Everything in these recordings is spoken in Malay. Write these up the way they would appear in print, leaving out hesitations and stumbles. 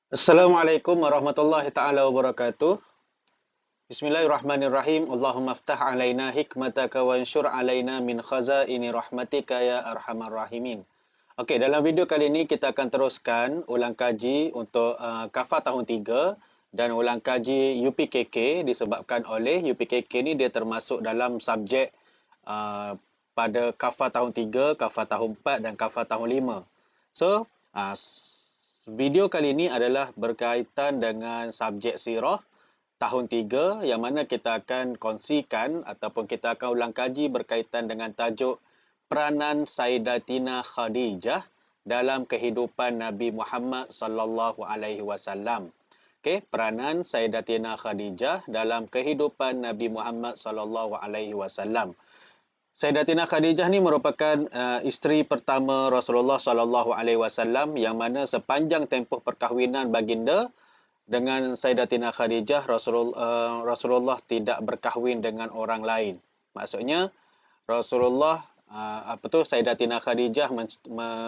Assalamualaikum warahmatullahi taala wabarakatuh. Bismillahirrahmanirrahim. Allahumma aftah alaina hikmataka wa ansyur alaina min khazaini rahmatika ya arhamar rahimin. Okey, dalam video kali ini kita akan teruskan ulang kaji untuk KAFA tahun 3 dan ulang kaji UPKK disebabkan oleh UPKK ni dia termasuk dalam subjek uh, pada KAFA tahun 3, KAFA tahun 4 dan KAFA tahun 5. So, video kali ini adalah berkaitan dengan subjek sirah tahun 3 yang mana kita akan kongsikan ataupun kita akan ulang kaji berkaitan dengan tajuk peranan Sayyidatina Khadijah dalam kehidupan Nabi Muhammad sallallahu alaihi wasallam. Okey, peranan Sayyidatina Khadijah dalam kehidupan Nabi Muhammad sallallahu alaihi wasallam. Sayyidatina Khadijah ni merupakan isteri pertama Rasulullah sallallahu alaihi wasallam yang mana sepanjang tempoh perkahwinan baginda dengan Sayyidatina Khadijah Rasulullah tidak berkahwin dengan orang lain. Maksudnya Rasulullah Sayyidatina Khadijah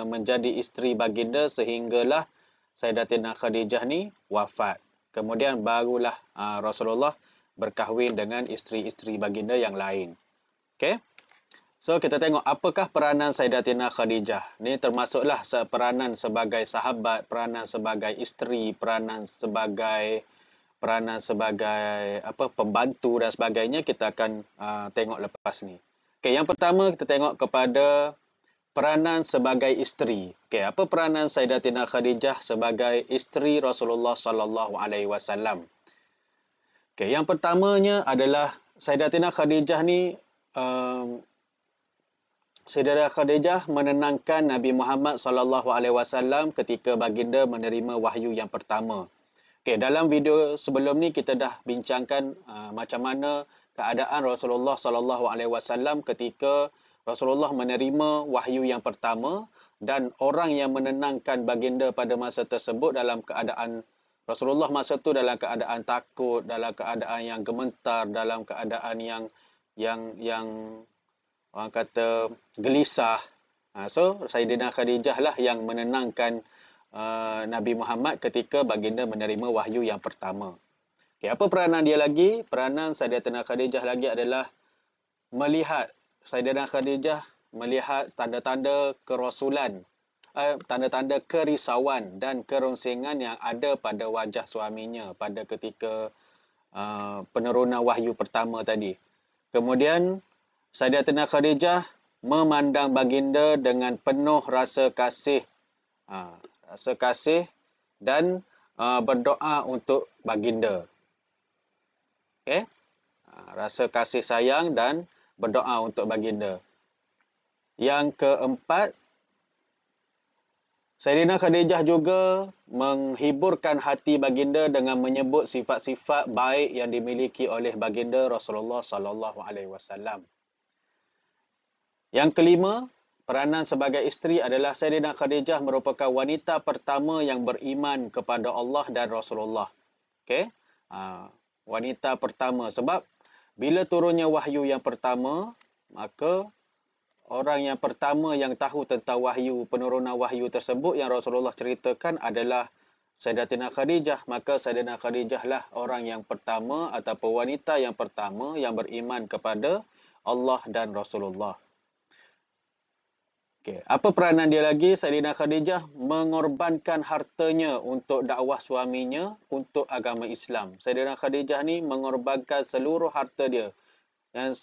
menjadi isteri baginda sehinggalah Sayyidatina Khadijah ni wafat. Kemudian barulah Rasulullah berkahwin dengan isteri-isteri baginda yang lain. Okey. So, kita tengok apakah peranan Sayyidatina Khadijah. Ni termasuklah peranan sebagai sahabat, peranan sebagai isteri, peranan sebagai pembantu dan sebagainya. Kita akan tengok lepas ni. Okey, yang pertama kita tengok kepada peranan sebagai isteri. Okey, apa peranan Sayyidatina Khadijah sebagai isteri Rasulullah sallallahu alaihi wasallam? Okey, yang pertamanya adalah Sayyidatina Khadijah ni Sayyidatina Khadijah menenangkan Nabi Muhammad sallallahu alaihi wasallam ketika baginda menerima wahyu yang pertama. Okey, dalam video sebelum ni kita dah bincangkan macam mana keadaan Rasulullah sallallahu alaihi wasallam ketika Rasulullah menerima wahyu yang pertama dan orang yang menenangkan baginda pada masa tersebut dalam keadaan Rasulullah masa tu dalam keadaan takut, dalam keadaan yang gemetar, dalam keadaan yang orang kata gelisah. So Sayyidina Khadijah lah yang menenangkan Nabi Muhammad ketika baginda menerima wahyu yang pertama. Okay, apa peranan dia lagi? Peranan Sayyidatina Khadijah lagi adalah Sayyidina Khadijah melihat tanda-tanda kerasulan, tanda-tanda kerisauan dan kerongsengan yang ada pada wajah suaminya pada ketika penurunan wahyu pertama tadi. Kemudian Sayyidatina Khadijah memandang baginda dengan penuh rasa kasih, dan berdoa untuk baginda. Okay? Rasa kasih sayang dan berdoa untuk baginda. Yang keempat, Sayyidina Khadijah juga menghiburkan hati baginda dengan menyebut sifat-sifat baik yang dimiliki oleh baginda Rasulullah sallallahu alaihi wasallam. Yang kelima, peranan sebagai isteri adalah Sayyidina Khadijah merupakan wanita pertama yang beriman kepada Allah dan Rasulullah. Okey? Wanita pertama sebab bila turunnya wahyu yang pertama, maka orang yang pertama yang tahu tentang penurunan wahyu tersebut yang Rasulullah ceritakan adalah Sayyidatina Khadijah. Maka Sayyidatina Khadijah lah orang yang pertama ataupun wanita yang pertama yang beriman kepada Allah dan Rasulullah. Okay. Apa peranan dia lagi? Sayyidina Khadijah mengorbankan hartanya untuk dakwah suaminya untuk agama Islam. Sayyidina Khadijah ni mengorbankan seluruh harta dia. Dan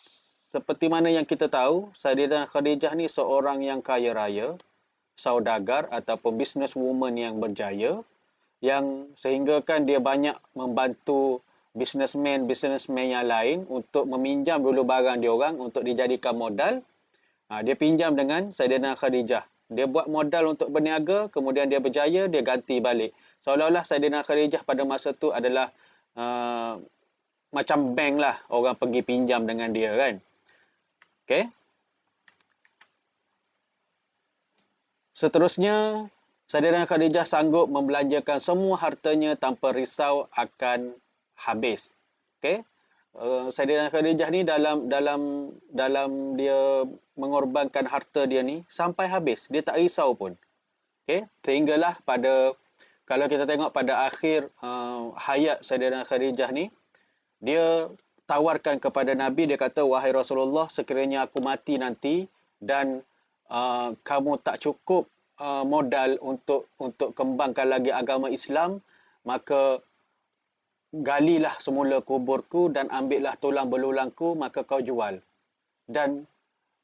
seperti mana yang kita tahu, Sayyidina Khadijah ni seorang yang kaya raya, saudagar ataupun businesswoman yang berjaya, yang sehinggakan dia banyak membantu businessman yang lain untuk meminjam dulu barang dia orang untuk dijadikan modal. Dia pinjam dengan Sayyidina Khadijah. Dia buat modal untuk berniaga, kemudian dia berjaya, dia ganti balik. Seolah-olah Sayyidina Khadijah pada masa tu adalah macam bank lah, orang pergi pinjam dengan dia kan. Okay. Seterusnya, Sayyidina Khadijah sanggup membelanjakan semua hartanya tanpa risau akan habis. Okay. Sayyidina Khadijah ni dalam dia mengorbankan harta dia ni sampai habis, dia tak risau pun. Okey, sehinggalah pada kalau kita tengok pada akhir hayat Sayyidatina Khadijah ni, dia tawarkan kepada Nabi, dia kata, wahai Rasulullah, sekiranya aku mati nanti dan kamu tak cukup modal untuk kembangkan lagi agama Islam, maka galilah semula kuburku dan ambillah tulang belulangku, maka kau jual. Dan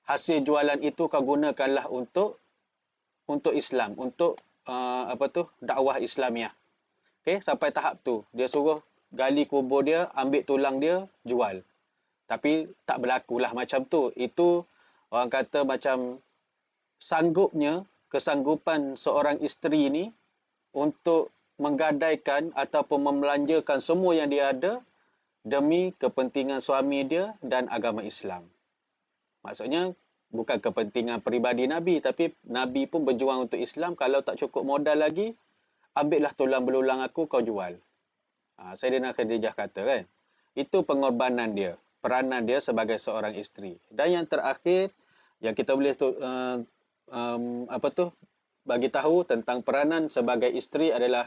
hasil jualan itu kau gunakanlah untuk Islam, untuk dakwah Islamiah. Okey, sampai tahap tu dia suruh gali kubur dia, ambil tulang dia, jual. Tapi tak berlakulah macam tu. Itu orang kata macam kesanggupan seorang isteri ni untuk menggadaikan ataupun membelanjakan semua yang dia ada demi kepentingan suami dia dan agama Islam. Maksudnya bukan kepentingan peribadi Nabi, tapi Nabi pun berjuang untuk Islam. Kalau tak cukup modal lagi, ambillah tulang belulang aku, kau jual. Sayyidina Khadijah kata kan. Itu pengorbanan dia, peranan dia sebagai seorang isteri. Dan yang terakhir, yang kita boleh bagi tahu tentang peranan sebagai isteri adalah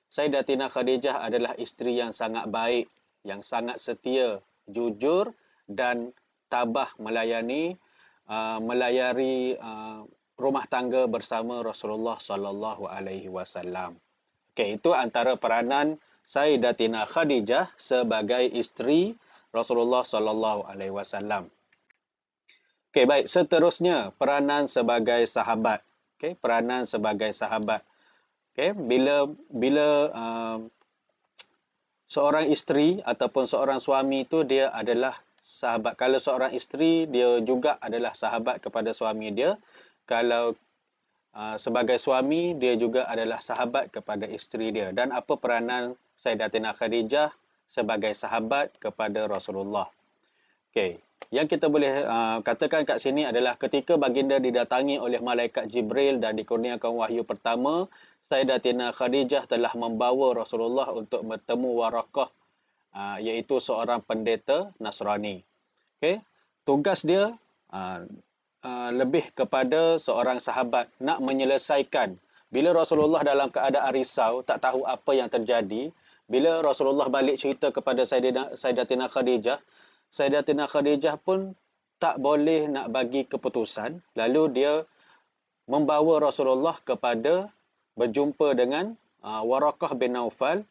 Sayyidatina Khadijah adalah isteri yang sangat baik, yang sangat setia, jujur dan tabah melayari rumah tangga bersama Rasulullah sallallahu alaihi wasallam. Okey, itu antara peranan Sayyidatina Khadijah sebagai isteri Rasulullah sallallahu alaihi wasallam. Okey, baik, seterusnya peranan sebagai sahabat. Okey, peranan sebagai sahabat. Okey, bila seorang isteri ataupun seorang suami itu dia adalah sahabat. Kalau seorang isteri, dia juga adalah sahabat kepada suami dia. Kalau sebagai suami, dia juga adalah sahabat kepada isteri dia. Dan apa peranan Sayyidatina Khadijah sebagai sahabat kepada Rasulullah? Okey, yang kita boleh katakan kat sini adalah ketika baginda didatangi oleh malaikat Jibril dan dikurniakan wahyu pertama, Sayyidatina Khadijah telah membawa Rasulullah untuk bertemu Waraqah, iaitu seorang pendeta Nasrani. Okey, tugas dia lebih kepada seorang sahabat, nak menyelesaikan. Bila Rasulullah dalam keadaan risau, tak tahu apa yang terjadi, bila Rasulullah balik cerita kepada Sayyidatina Khadijah, Sayyidatina Khadijah pun tak boleh nak bagi keputusan. Lalu dia membawa Rasulullah kepada berjumpa dengan Waraqah bin Naufal.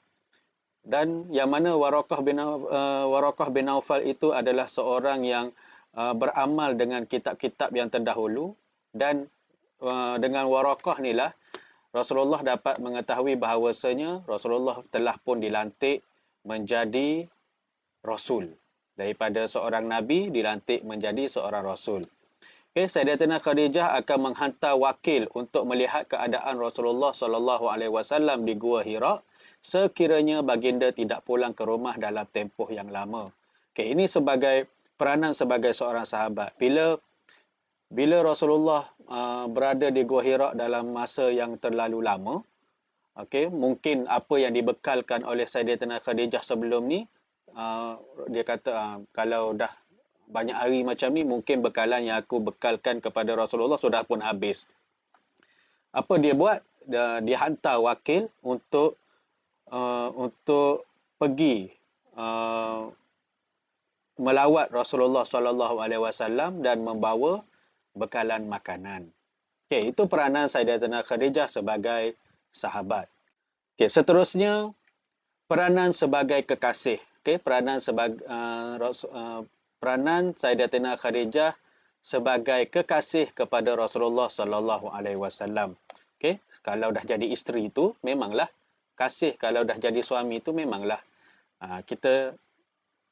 Dan yang mana Waraqah bin Naufal itu adalah seorang yang beramal dengan kitab-kitab yang terdahulu. Dan dengan Waraqah ni lah Rasulullah dapat mengetahui bahawasanya Rasulullah telah pun dilantik menjadi Rasul. Daripada seorang Nabi dilantik menjadi seorang Rasul. Okay, Sayyidatina Khadijah akan menghantar wakil untuk melihat keadaan Rasulullah SAW di Gua Hira sekiranya baginda tidak pulang ke rumah dalam tempoh yang lama. Okay, ini sebagai peranan sebagai seorang sahabat. Bila Rasulullah berada di Gua Hira dalam masa yang terlalu lama, okay, mungkin apa yang dibekalkan oleh Sayyidatina Khadijah sebelum ni, dia kata kalau dah banyak hari macam ni, mungkin bekalan yang aku bekalkan kepada Rasulullah sudah pun habis. Apa dia buat? Dia hantar wakil untuk pergi melawat Rasulullah SAW dan membawa bekalan makanan. Okay, itu peranan Sayyidatina Khadijah sebagai sahabat. Okay, seterusnya peranan sebagai kekasih. Okay, peranan Sayyidatina Khadijah sebagai kekasih kepada Rasulullah SAW. Okay, kalau dah jadi isteri itu memanglah kasih, kalau dah jadi suami itu memanglah kita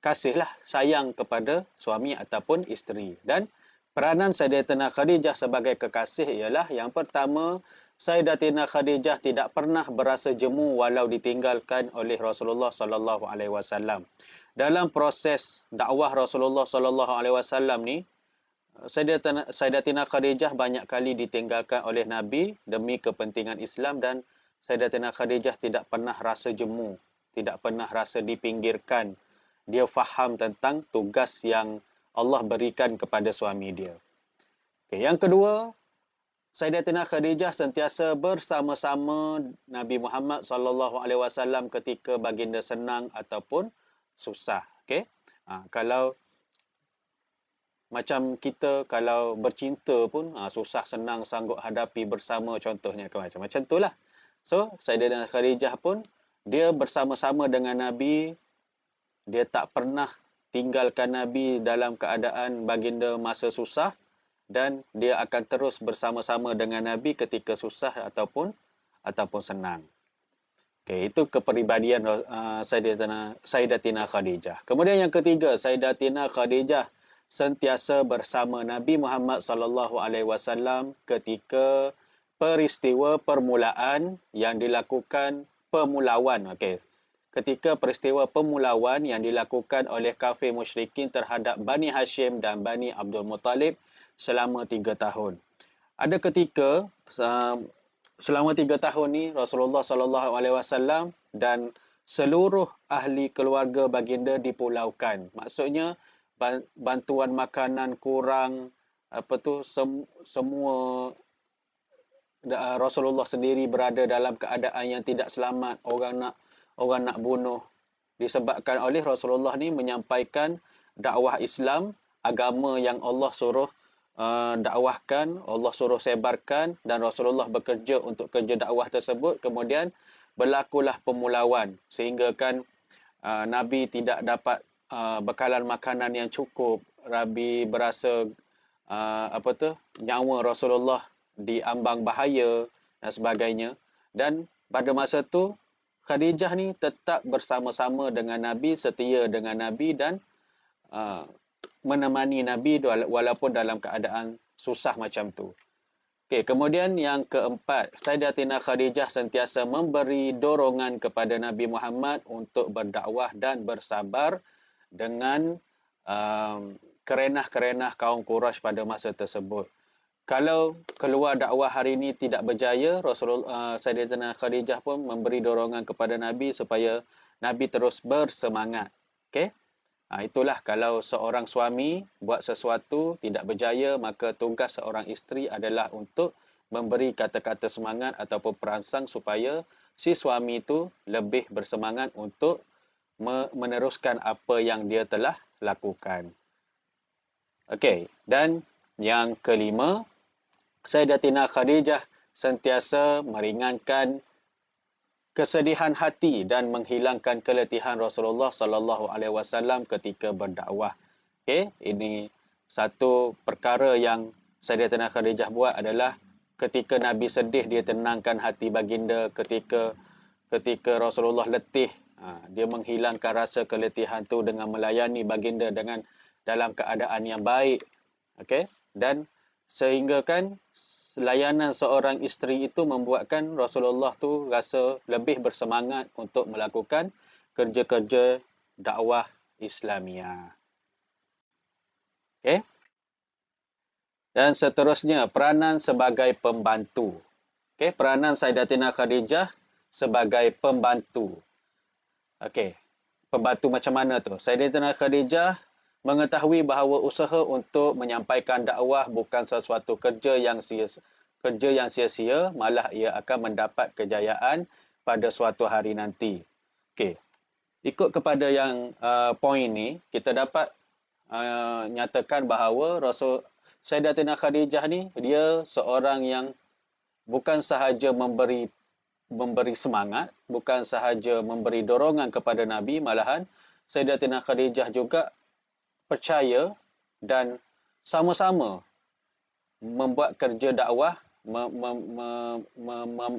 kasihlah, sayang kepada suami ataupun isteri. Dan peranan Sayyidatina Khadijah sebagai kekasih ialah yang pertama, Sayyidatina Khadijah tidak pernah berasa jemu walau ditinggalkan oleh Rasulullah SAW. Dalam proses dakwah Rasulullah SAW ni, Sayyidatina Khadijah banyak kali ditinggalkan oleh Nabi demi kepentingan Islam, dan Sayyidatina Khadijah tidak pernah rasa jemu, tidak pernah rasa dipinggirkan. Dia faham tentang tugas yang Allah berikan kepada suami dia. Okay, yang kedua, Sayyidatina Khadijah sentiasa bersama-sama Nabi Muhammad sallallahu alaihi wasallam ketika baginda senang ataupun susah. Okey. Kalau macam kita kalau bercinta pun susah senang sanggup hadapi bersama, contohnya macam itulah. So Sayyidatina Khadijah pun dia bersama-sama dengan Nabi, dia tak pernah tinggalkan Nabi dalam keadaan baginda masa susah, dan dia akan terus bersama-sama dengan Nabi ketika susah ataupun senang. Okey, itu kepribadian Sayyidatina Khadijah. Kemudian yang ketiga, Sayyidatina Khadijah sentiasa bersama Nabi Muhammad sallallahu alaihi wasallam ketika peristiwa permulaan yang dilakukan pemulawan. Okey. Ketika peristiwa pemulawan yang dilakukan oleh kafir musyrikin terhadap Bani Hashim dan Bani Abdul Muttalib selama 3 tahun. Ada ketika selama 3 tahun ni Rasulullah sallallahu alaihi wasallam dan seluruh ahli keluarga baginda dipulaukan. Maksudnya bantuan makanan kurang, semua Rasulullah sendiri berada dalam keadaan yang tidak selamat, orang nak bunuh, disebabkan oleh Rasulullah ni menyampaikan dakwah Islam, agama yang Allah suruh dakwahkan, Allah suruh sebarkan, dan Rasulullah bekerja untuk kerja dakwah tersebut. Kemudian berlakulah pemulawan sehingga kan Nabi tidak dapat bekalan makanan yang cukup. Nabi berasa nyawa Rasulullah diambang bahaya dan sebagainya. Dan pada masa tu Khadijah ni tetap bersama-sama dengan Nabi, setia dengan Nabi, dan menemani Nabi walaupun dalam keadaan susah macam tu. Okey, kemudian yang keempat, Sayyidatina Khadijah sentiasa memberi dorongan kepada Nabi Muhammad untuk berdakwah dan bersabar dengan kerenah-kerenah kaum Quraisy pada masa tersebut. Kalau keluar dakwah hari ini tidak berjaya, Sayyidatina Khadijah pun memberi dorongan kepada Nabi supaya Nabi terus bersemangat. Okey? Itulah kalau seorang suami buat sesuatu tidak berjaya, maka tugas seorang isteri adalah untuk memberi kata-kata semangat ataupun perangsang supaya si suami itu lebih bersemangat untuk meneruskan apa yang dia telah lakukan. Okey, dan yang kelima, Sayyidatina Khadijah sentiasa meringankan kesedihan hati dan menghilangkan keletihan Rasulullah sallallahu alaihi wasallam ketika berdakwah. Okey, ini satu perkara yang Sayyidatina Khadijah buat adalah ketika Nabi sedih, dia tenangkan hati baginda. Ketika Rasulullah letih, dia menghilangkan rasa keletihan tu dengan melayani baginda dengan dalam keadaan yang baik. Okey, dan sehingga kan layanan seorang isteri itu membuatkan Rasulullah tu rasa lebih bersemangat untuk melakukan kerja-kerja dakwah Islamiah. Okey. Dan seterusnya, peranan sebagai pembantu. Okey, peranan Sayyidatina Khadijah sebagai pembantu. Okey. Pembantu macam mana tu? Sayyidatina Khadijah mengetahui bahawa usaha untuk menyampaikan dakwah bukan sesuatu kerja yang sia-sia, malah ia akan mendapat kejayaan pada suatu hari nanti. Okey. Ikut kepada yang poin ni, kita dapat nyatakan bahawa Sayyidatina Khadijah ni dia seorang yang bukan sahaja memberi semangat, bukan sahaja memberi dorongan kepada Nabi, malahan Sayyidatina Khadijah juga percaya dan sama-sama membuat kerja dakwah,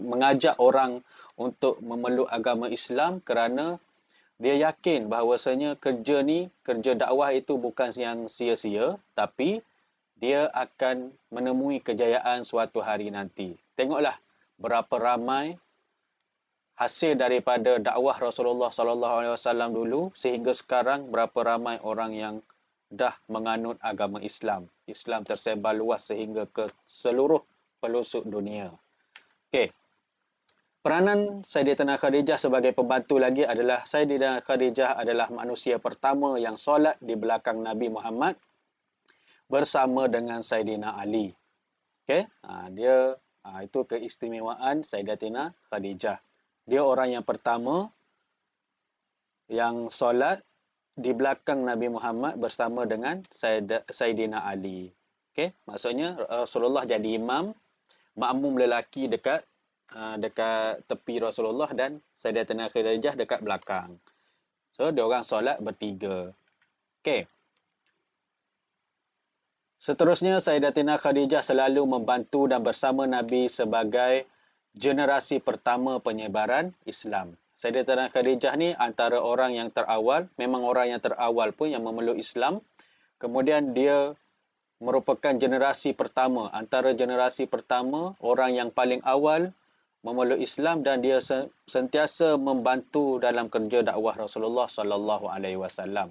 mengajak orang untuk memeluk agama Islam, kerana dia yakin bahawasanya kerja dakwah itu bukan yang sia-sia, tapi dia akan menemui kejayaan suatu hari nanti. Tengoklah berapa ramai hasil daripada dakwah Rasulullah sallallahu alaihi wasallam dulu sehingga sekarang, berapa ramai orang yang dah menganut agama Islam. Islam tersebar luas sehingga ke seluruh pelosok dunia. Okey. Peranan Sayyidatina Khadijah sebagai pembantu lagi adalah Sayyidatina Khadijah adalah manusia pertama yang solat di belakang Nabi Muhammad bersama dengan Sayyidina Ali. Okey, itu keistimewaan Sayyidatina Khadijah. Dia orang yang pertama yang solat di belakang Nabi Muhammad bersama dengan Sayyidina Ali. Okey, maksudnya Rasulullah jadi imam, makmum lelaki dekat tepi Rasulullah dan Sayyidatina Khadijah dekat belakang. So, dia orang solat bertiga. Okey. Seterusnya, Sayyidatina Khadijah selalu membantu dan bersama Nabi sebagai generasi pertama penyebaran Islam. Sayyidatina Khadijah ni antara orang yang terawal, memang orang yang terawal pun yang memeluk Islam. Kemudian dia merupakan generasi pertama, antara generasi pertama, orang yang paling awal memeluk Islam dan dia sentiasa membantu dalam kerja dakwah Rasulullah sallallahu alaihi wasallam.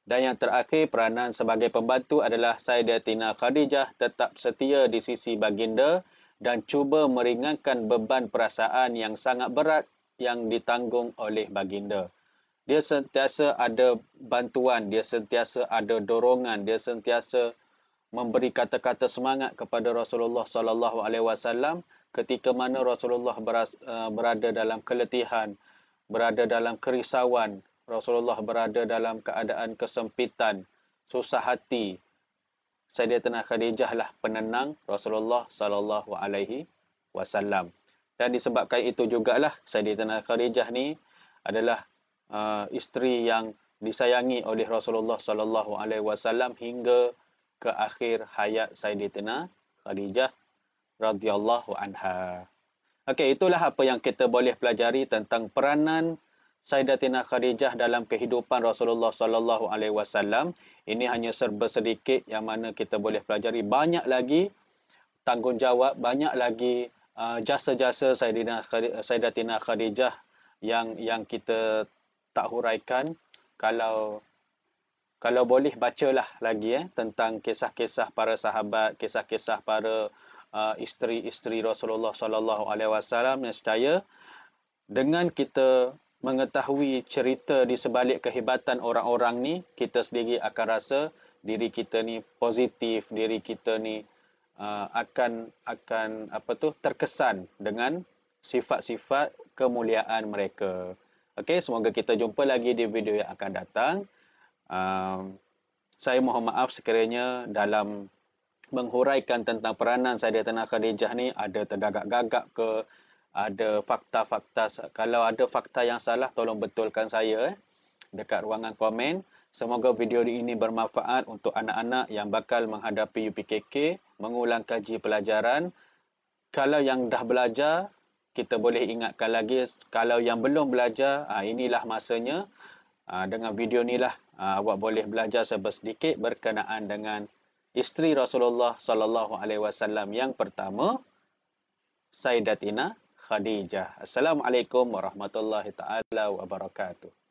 Dan yang terakhir, peranan sebagai pembantu adalah Sayyidatina Khadijah tetap setia di sisi baginda dan cuba meringankan beban perasaan yang sangat berat yang ditanggung oleh baginda. Dia sentiasa ada bantuan, dia sentiasa ada dorongan, dia sentiasa memberi kata-kata semangat kepada Rasulullah sallallahu alaihi wasallam ketika mana Rasulullah berada dalam keletihan, berada dalam kerisauan, Rasulullah berada dalam keadaan kesempitan, susah hati. Sayyidatina Khadijah lah penenang Rasulullah sallallahu alaihi wasallam. Dan disebabkan itu jugalah Sayyidatina Khadijah ni adalah isteri yang disayangi oleh Rasulullah sallallahu alaihi wasallam hingga ke akhir hayat Sayyidatina Khadijah radhiyallahu anha. Okey, itulah apa yang kita boleh pelajari tentang peranan Sayyidatina Khadijah dalam kehidupan Rasulullah sallallahu alaihi wasallam. Ini hanya serba sedikit yang mana kita boleh pelajari. Banyak lagi tanggungjawab, banyak lagi jasa-jasa Sayyidatina Khadijah yang kita tak huraikan. Kalau boleh bacalah lagi tentang kisah-kisah para sahabat, kisah-kisah para isteri-isteri Rasulullah sallallahu alaihi wasallam, nescaya dengan kita mengetahui cerita di sebalik kehebatan orang-orang ni, kita sendiri akan rasa diri kita ni positif, diri kita ni akan terkesan dengan sifat-sifat kemuliaan mereka. Okey, semoga kita jumpa lagi di video yang akan datang. Saya mohon maaf sekiranya dalam menghuraikan tentang peranan Sayyidatina Khadijah ni ada tergagap-gagap ke, ada fakta-fakta. Kalau ada fakta yang salah, tolong betulkan saya dekat ruangan komen. Semoga video ini bermanfaat untuk anak-anak yang bakal menghadapi UPKK, mengulang kaji pelajaran. Kalau yang dah belajar, kita boleh ingatkan lagi. Kalau yang belum belajar, inilah masanya. Dengan video inilah awak boleh belajar sedikit berkenaan dengan isteri Rasulullah sallallahu alaihi wasallam yang pertama, Sayyidatina Khadijah. Assalamualaikum warahmatullahi taala wabarakatuh.